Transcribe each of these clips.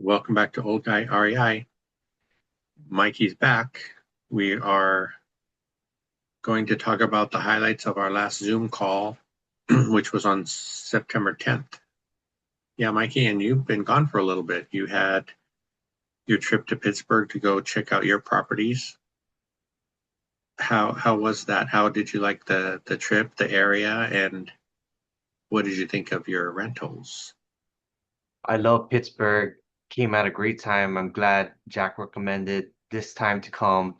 Welcome back to Old Guy REI. Mikey's back. We are going to talk about the highlights of our last Zoom call, which was on September 10th. Yeah, Mikey, and you've been gone for a little bit. You had your trip to Pittsburgh to go check out your properties. How was that? How did you like the trip, the area, and what did you think of your rentals? I love Pittsburgh. Came at a great time. I'm glad Jack recommended this time to come.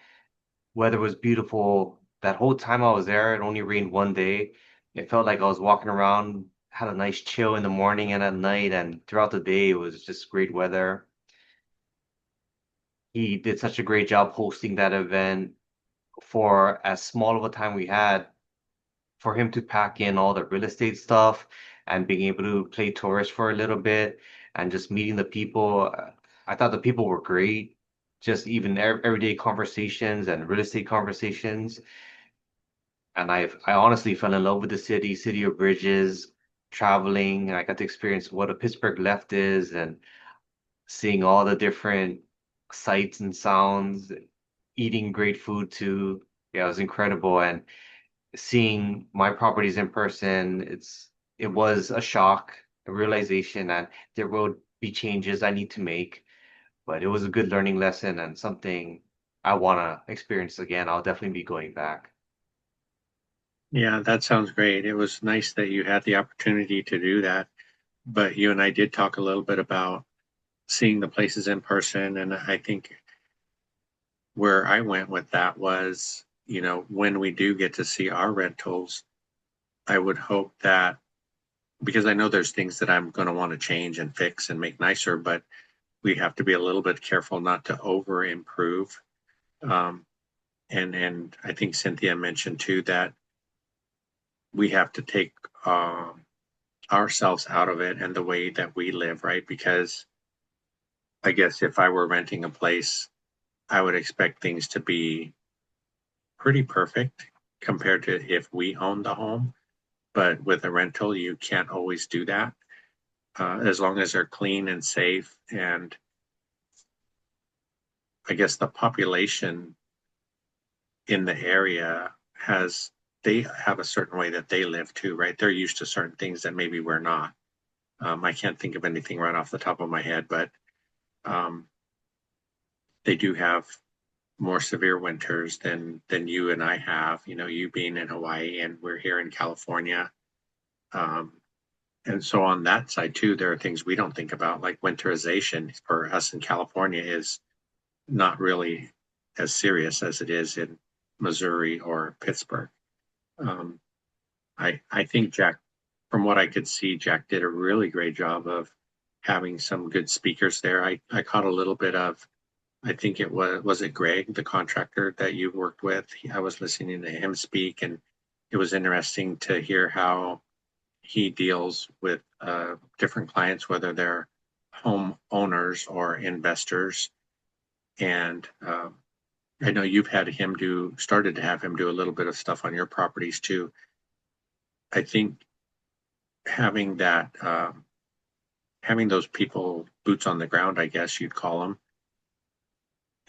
Weather was beautiful. That whole time I was there, it only rained one day. It felt like I was walking around, had a nice chill in the morning and at night, and throughout the day, it was just great weather. He did such a great job hosting that event for as small of a time we had, for him to pack in all the real estate stuff and being able to play tourist for a little bit and just meeting the people. I thought the people were great. Just even everyday conversations and real estate conversations. And I honestly fell in love with the city of bridges, traveling. I got to experience what a Pittsburgh left is and seeing all the different sights and sounds, eating great food too. Yeah, it was incredible. And seeing my properties in person, it was a shock, a realization that there will be changes I need to make, but it was a good learning lesson and something I want to experience again. I'll definitely be going back. Yeah, that sounds great. It was nice that you had the opportunity to do that, but you and I did talk a little bit about seeing the places in person. And I think where I went with that was, when we do get to see our rentals, I would hope that because I know there's things that I'm going to want to change and fix and make nicer, but we have to be a little bit careful not to over improve. Um, and I think Cynthia mentioned too that we have to take ourselves out of it and the way that we live, right? Because I guess if I were renting a place, I would expect things to be pretty perfect compared to if we own the home. But with a rental, you can't always do that. As long as they're clean and safe. And I guess the population in the area they have a certain way that they live too, right? They're used to certain things that maybe we're not. I can't think of anything right off the top of my head, but um, they do have more severe winters than you and I have. You being in Hawaii and we're here in California. Um, and so on that side too, there are things we don't think about, like winterization for us in California is not really as serious as it is in Missouri or Pittsburgh. Um, I think Jack, from what I could see, Jack did a really great job of having some good speakers there. I caught a little bit of, I think was it Greg, the contractor that you worked with? I was listening to him speak, and it was interesting to hear how he deals with different clients, whether they're home owners or investors. And I know you've started to have him do a little bit of stuff on your properties too. I think having having those people boots on the ground, I guess you'd call them,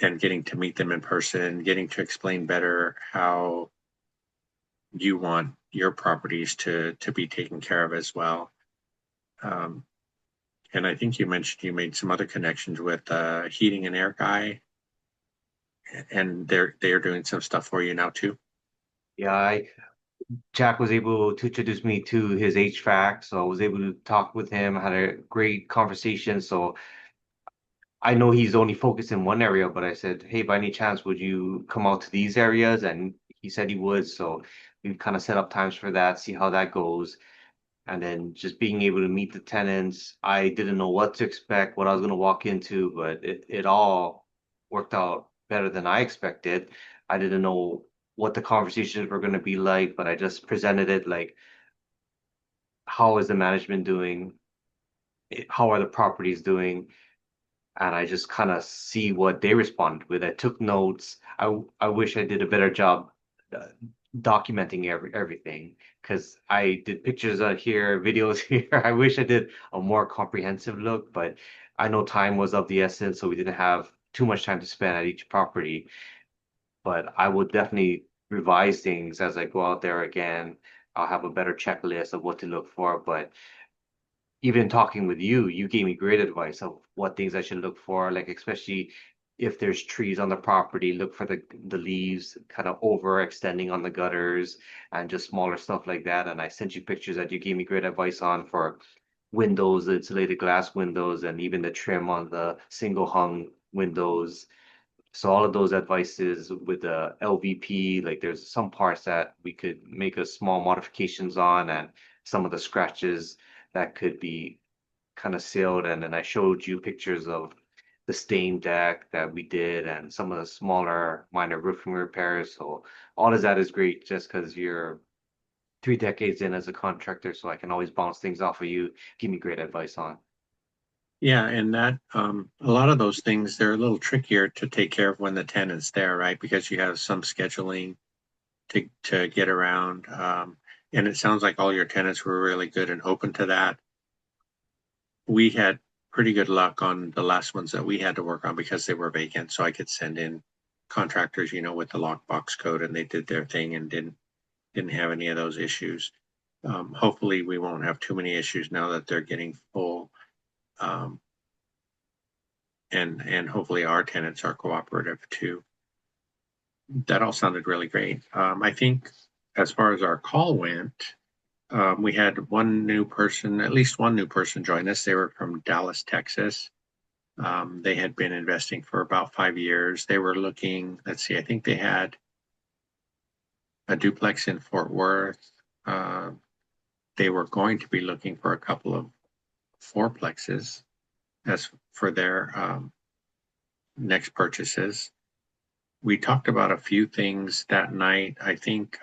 and getting to meet them in person, getting to explain better how you want your properties to be taken care of as well. Um, and I think you mentioned you made some other connections with heating and air guy, and they're doing some stuff for you now too. Yeah, Jack was able to introduce me to his HVAC, so I was able to talk with him, had a great conversation. So I know he's only focused in one area, but I said, hey, by any chance, would you come out to these areas? And he said he would. So we kind of set up times for that, see how that goes. And then just being able to meet the tenants. I didn't know what to expect, what I was going to walk into, but it all worked out better than I expected. I didn't know what the conversations were going to be like, but I just presented it like, how is the management doing? How are the properties doing? And I just kind of see what they respond with. I took notes. I wish I did a better job uh, documenting everything because I did pictures out here, videos here. I wish I did a more comprehensive look, but I know time was of the essence, so we didn't have too much time to spend at each property. But I will definitely revise things as I go out there again. I'll have a better checklist of what to look for. But even talking with you, you gave me great advice of what things I should look for, like especially if there's trees on the property, look for the leaves kind of overextending on the gutters and just smaller stuff like that. And I sent you pictures that you gave me great advice on for windows, the insulated glass windows, and even the trim on the single hung windows. So all of those advices with the LVP, like there's some parts that we could make a small modifications on, and some of the scratches that could be kind of sealed. And then I showed you pictures of the stain deck that we did and some of the smaller minor roofing repairs. So all of that is great just because you're 3 decades in as a contractor, so I can always bounce things off of you, give me great advice on. Yeah, and that a lot of those things they're a little trickier to take care of when the tenant's there, right? Because you have some scheduling to get around. And it sounds like all your tenants were really good and open to that. We had pretty good luck on the last ones that we had to work on because they were vacant, so I could send in contractors, with the lockbox code, and they did their thing and didn't have any of those issues. Hopefully, we won't have too many issues now that they're getting full. Um, and hopefully our tenants are cooperative too. That all sounded really great. I think as far as our call went, we had at least one new person join us. They were from Dallas, Texas. They had been investing for about 5 years. They were looking, let's see, I think they had a duplex in Fort Worth. Uh, they were going to be looking for a couple of fourplexes as for their next purchases. We talked about a few things that night. I think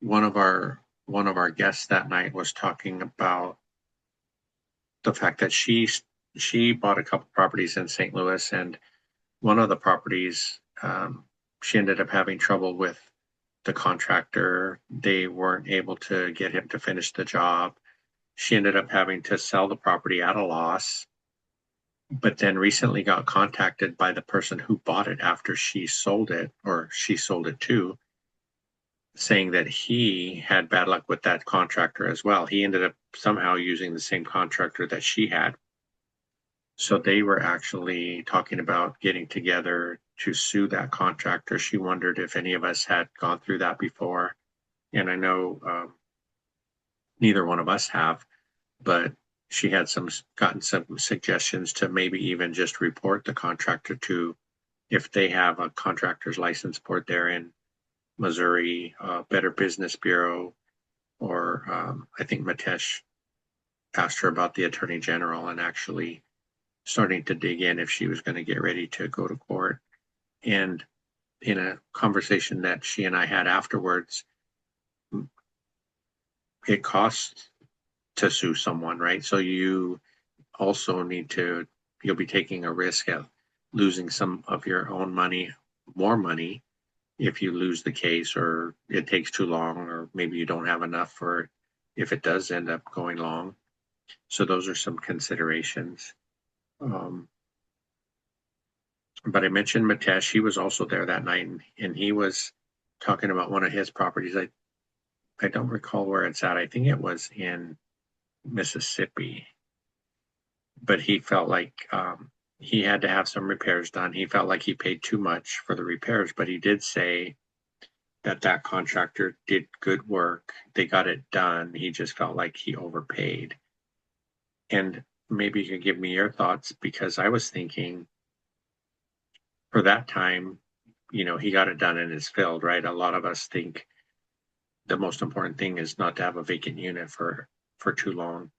one of our guests that night was talking about the fact that she bought a couple properties in St. Louis, and one of the properties she ended up having trouble with the contractor. They weren't able to get him to finish the job. She ended up having to sell the property at a loss, but then recently got contacted by the person who bought it after she sold it, or she sold it too, saying that he had bad luck with that contractor as well. He ended up somehow using the same contractor that she had. So they were actually talking about getting together to sue that contractor. She wondered if any of us had gone through that before. And I know neither one of us have, but she had gotten some suggestions to maybe even just report the contractor to, if they have a contractor's license board there in Missouri, Better Business Bureau, or I think Mitesh asked her about the Attorney General and actually starting to dig in if she was going to get ready to go to court. And in a conversation that she and I had afterwards, it costs to sue someone, right? So you also you'll be taking a risk of losing some of your own money, more money, if you lose the case or it takes too long, or maybe you don't have enough for it if it does end up going long. So those are some considerations. Um, but I mentioned Mitesh. He was also there that night, and he was talking about one of his properties. I don't recall where it's at. I think it was in Mississippi, but he felt like he had to have some repairs done. He felt like he paid too much for the repairs, but he did say that contractor did good work. They got it done. He just felt like he overpaid. And maybe you can give me your thoughts, because I was thinking for that time, he got it done and it's filled, right? A lot of us think the most important thing is not to have a vacant unit for too long.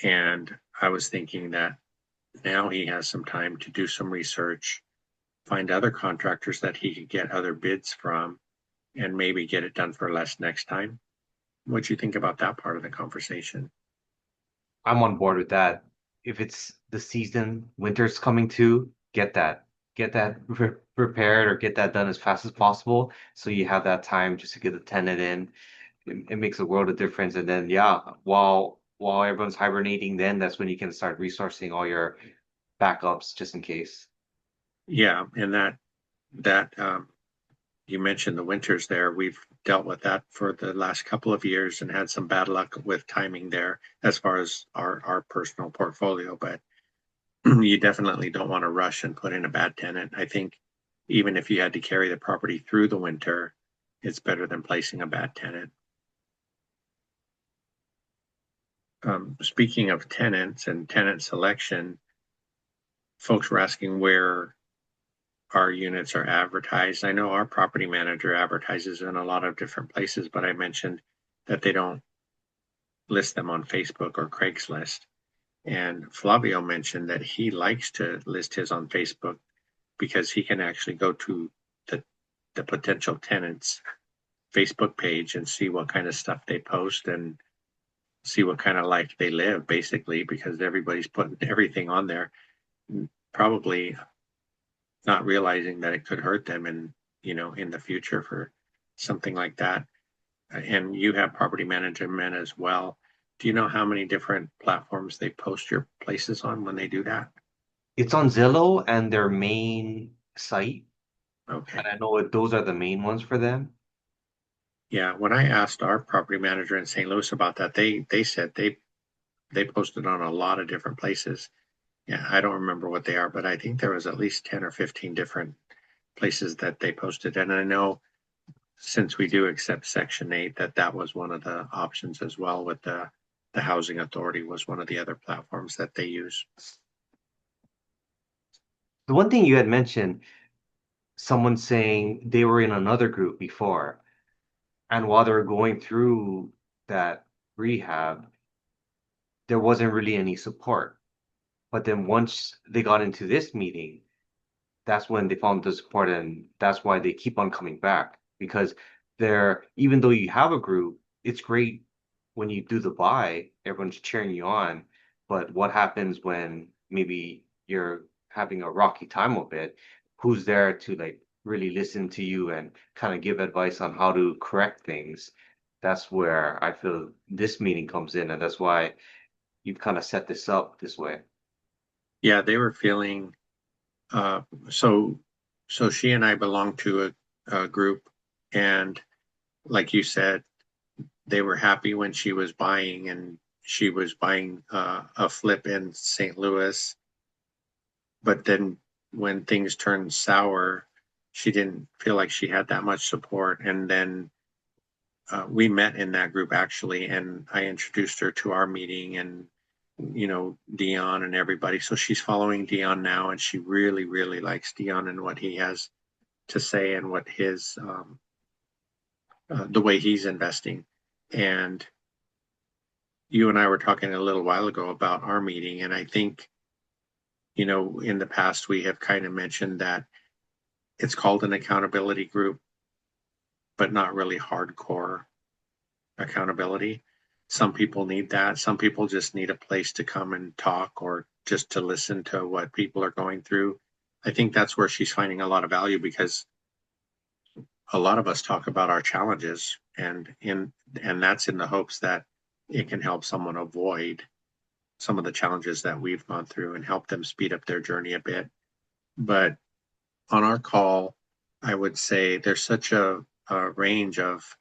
And I was thinking that now he has some time to do some research, find other contractors that he could get other bids from, and maybe get it done for less next time. What do you think about that part of the conversation? I'm on board with that. If it's the season, winter's coming too, get that. get that repaired or get that done as fast as possible, so you have that time just to get the tenant in. It makes a world of difference. And then yeah, while everyone's hibernating, then that's when you can start resourcing all your backups just in case. Yeah, and that you mentioned the winters there. We've dealt with that for the last couple of years and had some bad luck with timing there as far as our personal portfolio. But you definitely don't want to rush and put in a bad tenant. I think even if you had to carry the property through the winter, it's better than placing a bad tenant. Speaking of tenants and tenant selection, folks were asking where our units are advertised. I know our property manager advertises in a lot of different places, but I mentioned that they don't list them on Facebook or Craigslist. And Flavio mentioned that he likes to list his on Facebook because he can actually go to the the potential tenants Facebook page and see what kind of stuff they post and see what kind of life they live, basically, because everybody's putting everything on there, probably not realizing that it could hurt them in the future for something like that. And you have property management as well. Do you know how many different platforms they post your places on when they do that? It's on Zillow and their main site, and Okay. I know those are the main ones for them. Yeah, when I asked our property manager in St. Louis about that, they said they posted on a lot of different places. Yeah, I don't remember what they are, but I think there was at least 10 or 15 different places that they posted. And I know since we do accept Section 8, that was one of the options as well with the Housing Authority was one of the other platforms that they use. The one thing you had mentioned, someone saying they were in another group before, and while they were going through that rehab, there wasn't really any support. But then once they got into this meeting, that's when they found the support, and that's why they keep on coming back because they're even though you have a group, it's great when you do the buy, everyone's cheering you on. But what happens when maybe you're having a rocky time of it? Who's there to like really listen to you and kind of give advice on how to correct things? That's where I feel this meeting comes in, and that's why you've kind of set this up this way. Yeah, they were feeling uh, so. So she and I belong to a group, and like you said, they were happy when she was buying, and she was buying a flip in St. Louis. But then when things turned sour, she didn't feel like she had that much support. And then we met in that group actually, and I introduced her to our meeting and Dion and everybody. So she's following Dion now, and she really, really likes Dion and what he has to say and what his the way he's investing. And you and I were talking a little while ago about our meeting, and I think in the past we have kind of mentioned that it's called an accountability group, but not really hardcore accountability. Some people need that. Some people just need a place to come and talk or just to listen to what people are going through. I think that's where she's finding a lot of value because a lot of us talk about our challenges and that's in the hopes that it can help someone avoid some of the challenges that we've gone through and help them speed up their journey a bit. But on our call, I would say there's such a range of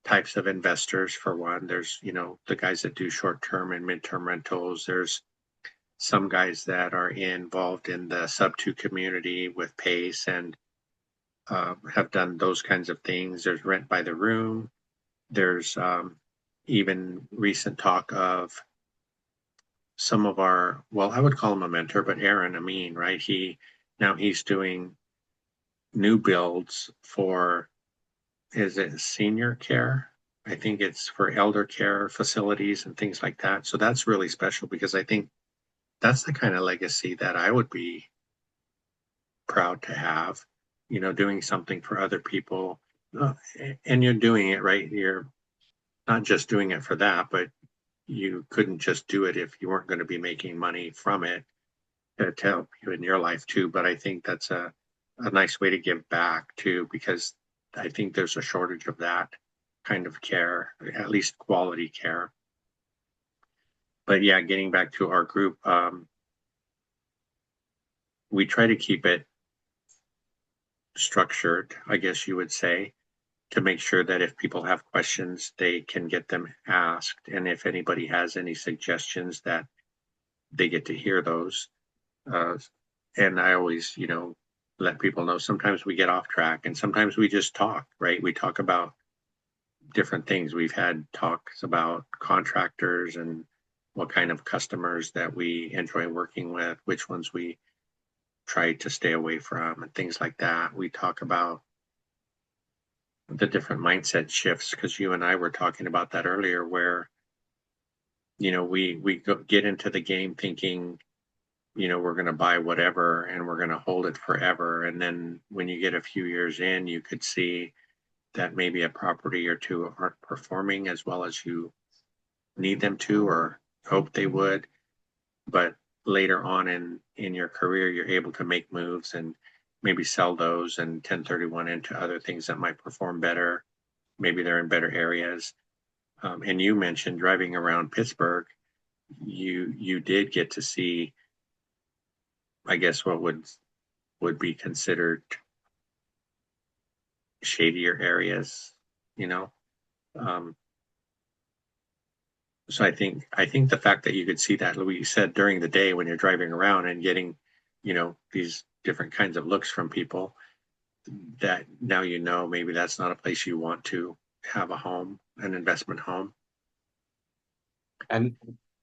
types of investors. For one, there's the guys that do short-term and mid-term rentals. There's some guys that are involved in the sub-2 community with Pace and have done those kinds of things. There's rent by the room. There's even recent talk of some of our, well, I would call him a mentor, but Aaron Amin, right? He's doing new builds for, is it senior care? I think it's for elder care facilities and things like that. So that's really special because I think that's the kind of legacy that I would be proud to have, doing something for other people. Uh, and you're doing it, right? You're not just doing it for that, but you couldn't just do it if you weren't going to be making money from it. to help you in your life too. But I think that's a nice way to give back too, because I think there's a shortage of that kind of care, at least quality care. But yeah, getting back to our group, we try to keep it structured, I guess you would say, to make sure that if people have questions, they can get them asked. And if anybody has any suggestions, that they get to hear those. Uh, and I always, let people know sometimes we get off track and sometimes we just talk, right? We talk about different things. We've had talks about contractors and what kind of customers that we enjoy working with, which ones we try to stay away from, and things like that. We talk about the different mindset shifts because you and I were talking about that earlier, where we get into the game thinking we're going to buy whatever and we're going to hold it forever, and then when you get a few years in, you could see that maybe a property or two aren't performing as well as you need them to or hope they would. But later on in your career, you're able to make moves and maybe sell those and 1031 into other things that might perform better. Maybe they're in better areas. And you mentioned driving around Pittsburgh. You did get to see, I guess, what would be considered shadier areas, you know. Um, so I think the fact that you could see that, Louis said, during the day when you're driving around and getting, these different kinds of looks from people, that now maybe that's not a place you want to have a home, an investment home. And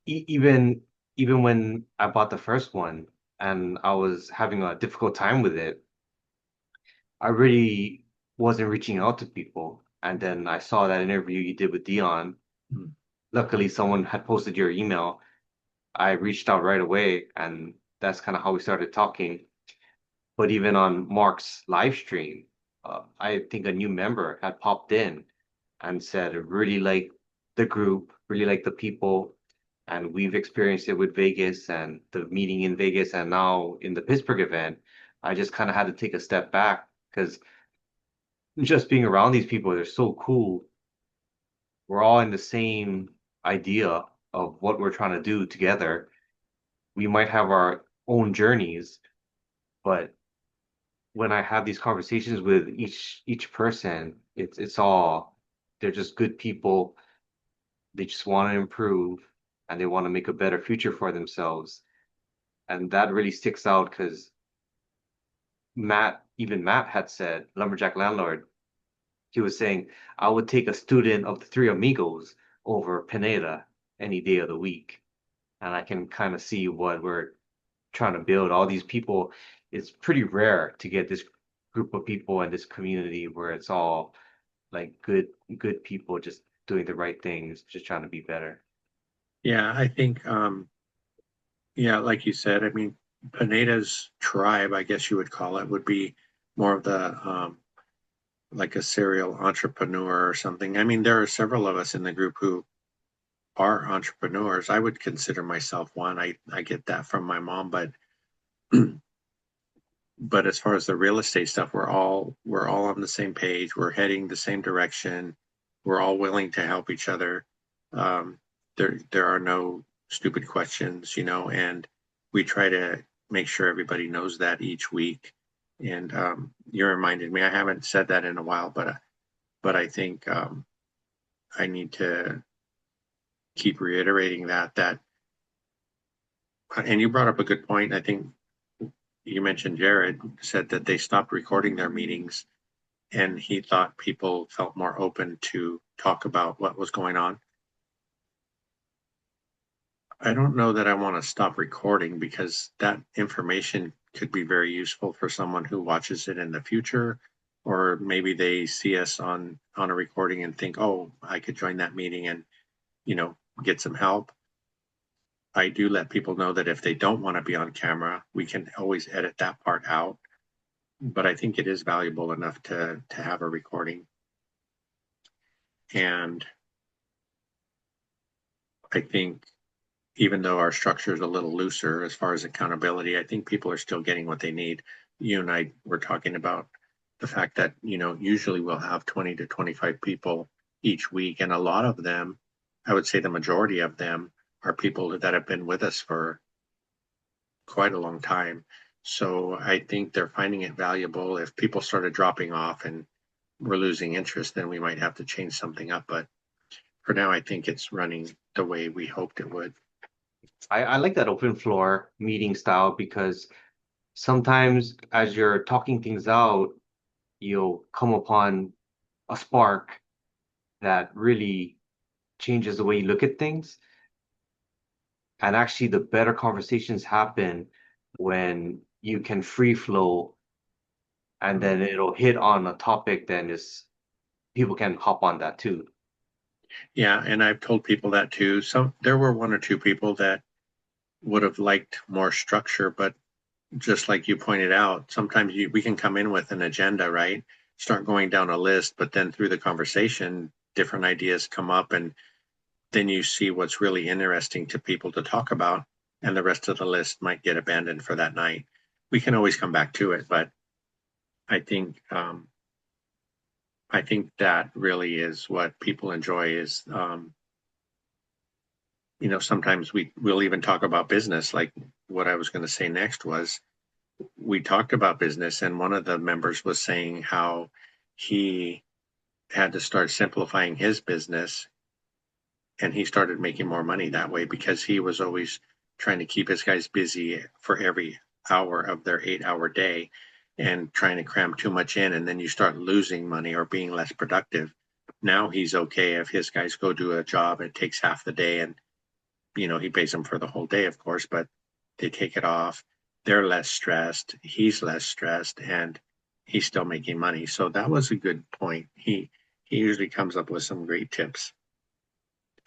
even when I bought the first one and I was having a difficult time with it, I really wasn't reaching out to people. And then I saw that interview you did with Dion. Mm. Luckily, someone had posted your email. I reached out right away, and that's kind of how we started talking. But even on Mark's live stream, I think a new member had popped in and said, really like the group, really like the people. And we've experienced it with Vegas and the meeting in Vegas and now in the Pittsburgh event. I just kind of had to take a step back because just being around these people, they're so cool. We're all in the same idea of what we're trying to do together. We might have our own journeys, but when I have these conversations with each person, it's all they're just good people. They just want to improve and they want to make a better future for themselves. And that really sticks out because Matt had said, Lumberjack Landlord, he was saying, I would take a student of the Three Amigos over Pineda any day of the week. And I can kind of see what we're trying to build. All these people, it's pretty rare to get this group of people in this community where it's all like good people just doing the right things, just trying to be better. Yeah, I think, yeah, like you said, I mean, Pineda's tribe, I guess you would call it, would be more of the like a serial entrepreneur or something. I mean, there are several of us in the group who are entrepreneurs. I would consider myself one. I get that from my mom, but but as far as the real estate stuff, we're all on the same page. We're heading the same direction. We're all willing to help each other. Um, there are no stupid questions, and we try to make sure everybody knows that each week. And you reminded me, I haven't said that in a while, but I think I need to keep reiterating that. And you brought up a good point. I think you mentioned Jared said that they stopped recording their meetings and he thought people felt more open to talk about what was going on. I don't know that I want to stop recording because that information could be very useful for someone who watches it in the future, or maybe they see us on a recording and think, oh, I could join that meeting and you know get some help. I do let people know that if they don't want to be on camera, we can always edit that part out. But I think it is valuable enough to have a recording. And I think even though our structure is a little looser as far as accountability, I think people are still getting what they need. You and I were talking about the fact that, usually we'll have 20 to 25 people each week, and a lot of them, I would say the majority of them, are people that have been with us for quite a long time. So I think they're finding it valuable. If people started dropping off and we're losing interest, then we might have to change something up. But for now, I think it's running the way we hoped it would. I like that open floor meeting style because sometimes as you're talking things out, you'll come upon a spark that really changes the way you look at things. And actually, the better conversations happen when you can free flow and then it'll hit on a topic, then is people can hop on that too. Yeah, and I've told people that too. There were one or two people that would have liked more structure, but just like you pointed out, sometimes we can come in with an agenda, right? Start going down a list, but then through the conversation, different ideas come up, and then you see what's really interesting to people to talk about, and the rest of the list might get abandoned for that night. We can always come back to it, but I think I think that really is what people enjoy is sometimes we'll even talk about business. Like what I was going to say next was we talked about business, and one of the members was saying how he had to start simplifying his business, and he started making more money that way because he was always trying to keep his guys busy for every hour of their 8-hour day and trying to cram too much in, and then you start losing money or being less productive. Now he's okay if his guys go do a job, it takes half the day, and he pays them for the whole day, of course, but they take it off. They're less stressed. He's less stressed, and he's still making money. So that was a good point. He usually comes up with some great tips,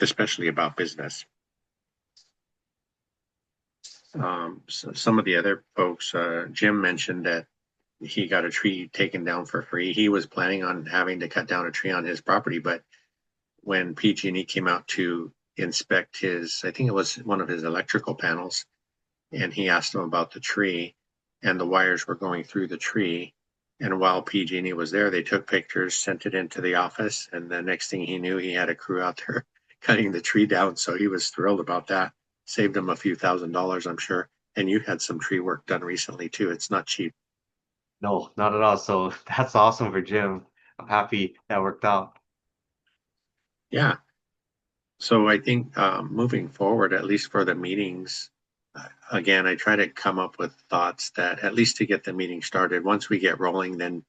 especially about business. So some of the other folks, Jim mentioned that he got a tree taken down for free. He was planning on having to cut down a tree on his property, but when PG&E came out to inspect I think it was one of his electrical panels, and he asked him about the tree, and the wires were going through the tree. And while PG&E was there, they took pictures, sent it into the office, and the next thing he knew, he had a crew out there cutting the tree down. So he was thrilled about that. Saved him a few $1,000s, I'm sure. And you had some tree work done recently too. It's not cheap. No, not at all. So that's awesome for Jim. I'm happy that worked out. Yeah. So I think moving forward, at least for the meetings, again, I try to come up with thoughts that at least to get the meeting started. Once we get rolling, then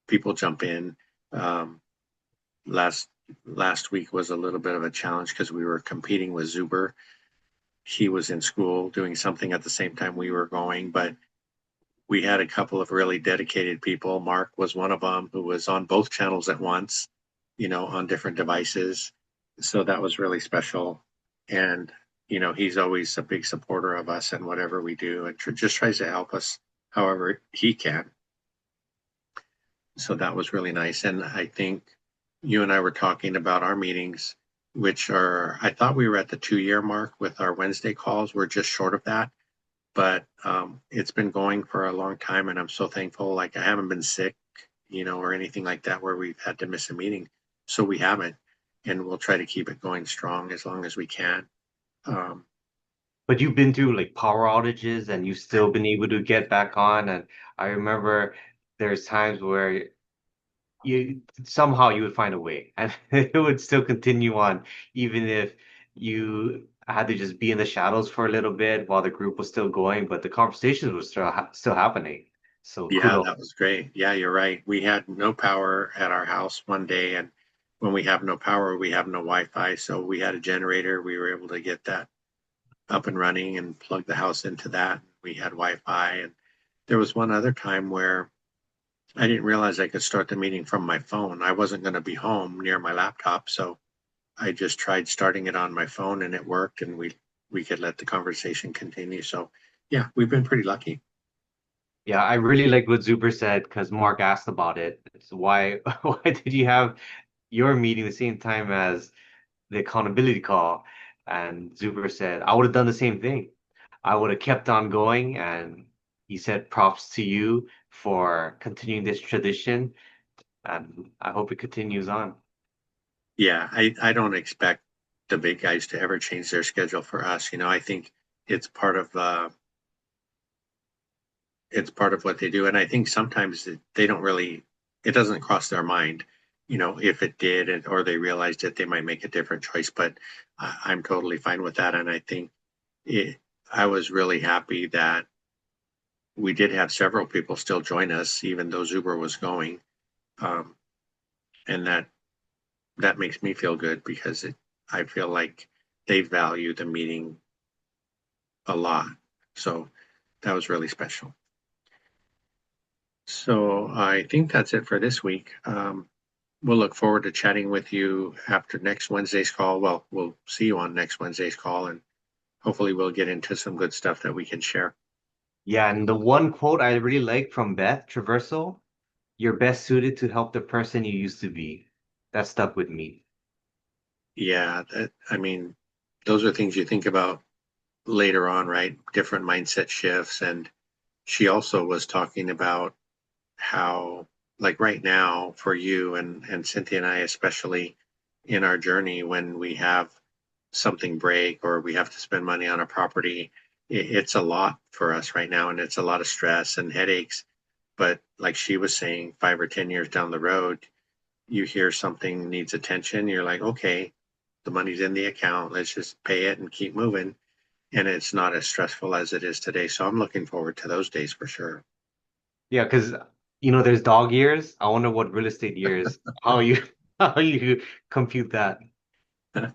people jump in. Um, last last week was a little bit of a challenge because we were competing with Zuber. He was in school doing something at the same time we were going, but we had a couple of really dedicated people. Mark was one of them who was on both channels at once, on different devices. So that was really special. And, he's always a big supporter of us and whatever we do and just tries to help us however he can. So that was really nice. And I think you and I were talking about our meetings, which I thought we were at the 2-year mark with our Wednesday calls. We're just short of that, but it's been going for a long time, and I'm so thankful. Like I haven't been sick, or anything like that where we've had to miss a meeting. So we haven't, and we'll try to keep it going strong as long as we can. Um, But you've been through like power outages and you've still been able to get back on. And I remember there's times where you somehow you would find a way and it would still continue on, even if you had to just be in the shadows for a little bit while the group was still going, but the conversations were still happening. So Yeah, kudos. that was great. Yeah, you're right. We had no power at our house one day, and when we have no power, we have no Wi-Fi. So we had a generator. We were able to get that up and running and plug the house into that. We had Wi-Fi, and there was one other time where I didn't realize I could start the meeting from my phone. I wasn't going to be home near my laptop, so I just tried starting it on my phone, and it worked, and we could let the conversation continue. So yeah, we've been pretty lucky. Yeah, I really like what Zuber said because Mark asked about it. It's why why did you have your meeting the same time as the accountability call? And Zuber said, I would have done the same thing. I would have kept on going. And he said, props to you for continuing this tradition. And I hope it continues on. Yeah, I don't expect the big guys to ever change their schedule for us. I think it's part of what they do, and I think sometimes they don't really, it doesn't cross their mind. If it did, or they realized it, they might make a different choice. But I'm totally fine with that, and I think it, I was really happy that we did have several people still join us, even though Zuber was going, um, and that makes me feel good because I feel like they value the meeting a lot. So that was really special. So I think that's it for this week. We'll look forward to chatting with you after next Wednesday's call. Well, we'll see you on next Wednesday's call, and hopefully we'll get into some good stuff that we can share. Yeah, and the one quote I really like from Beth Traverso, you're best suited to help the person you used to be. That stuck with me. Yeah, I mean, those are things you think about later on, right? Different mindset shifts. And she also was talking about how, like right now, for you and Cynthia and I, especially in our journey, when we have something break or we have to spend money on a property, it's a lot for us right now, and it's a lot of stress and headaches. But like she was saying, 5 or 10 years down the road, you hear something needs attention, you're like, okay, the money's in the account, let's just pay it and keep moving. And it's not as stressful as it is today. So I'm looking forward to those days for sure. Yeah, because there's dog years. I wonder what real estate years, how you how you compute that. Well,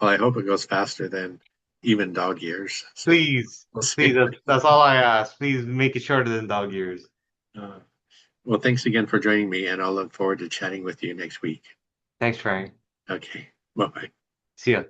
I hope it goes faster than even dog years. So Please, we'll please, see. that's all I ask. Please make it shorter than dog years. Uh, well, thanks again for joining me, and I'll look forward to chatting with you next week. Thanks, Frank. Okay. Bye bye. See ya.